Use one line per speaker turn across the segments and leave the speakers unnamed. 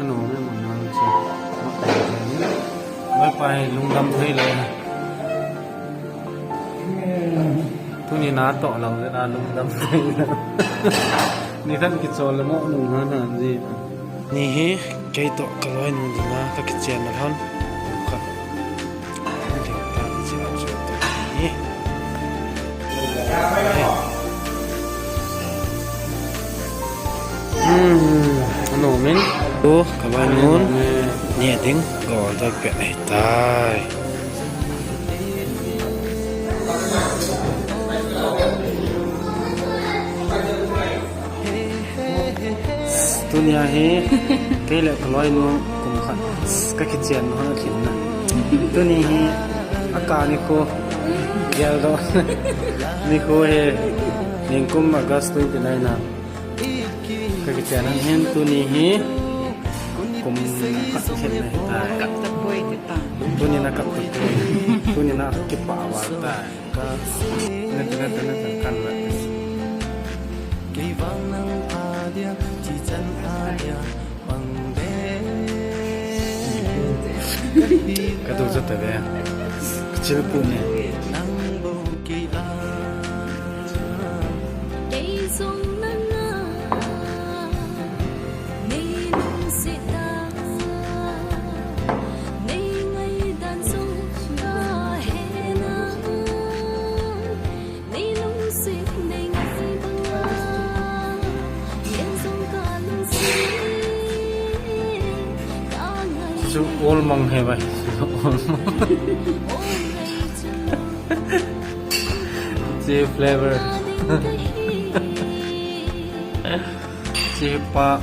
nổ với một nó chỉ nó tay mới phải lung đâm thấyเลยทุนี้น้าต่อเราจะได้ลงดำเลยนี่ท่านกิจโซลละโมหนุ่มฮะนั่นสินี่เฮ้ใจต่อกลอยนุ่มดีนะถ้ากิจเจนนะท่านครับเดี๋ยวตามจะช่วยตัวนี้หนุ่มมิ้นดูกลอยนุ่มเนี่ยดิ้งก่อนจะเกิดไอ้ตายตัวนี้เฮ้เกลี่ยกลอยนุ่มกุมขัดก็คิดเจียนหัวขินนะตัวนี้เฮ้อากาศนี่โคเยอะแล้วนี่โคเฮ้ยิงกุมอากาศตัวเป็นไงนะก็คิดเจียนนั้นเห็นตัวนี้เฮ้กุมขัดเห็นไหมตายกับตะปุยติดตาตัวนี้นะกับตะปุยตัวนี้นะกิบป่าวาตายนั่นกันเลยกระดูกจะแต่เบี้ยเชื่อปุ่นเนี่ยall mong hay vậy chi flavor chi pa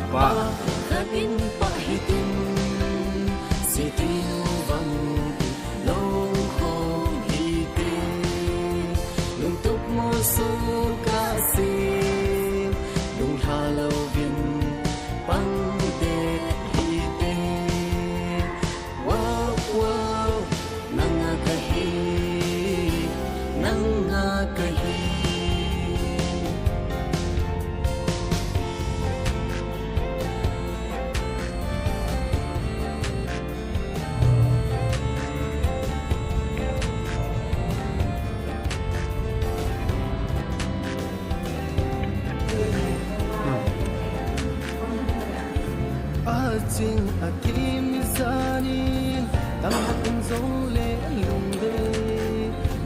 Jing akim mizani tam hakum zole lungde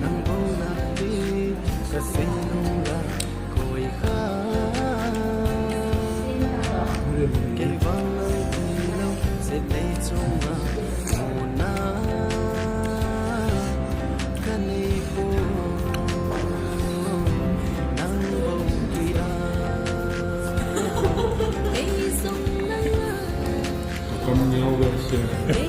nang bona di kasinunga koi kha ke vang lo se nei chunga mona kani po nang bo kia
Como minha versão.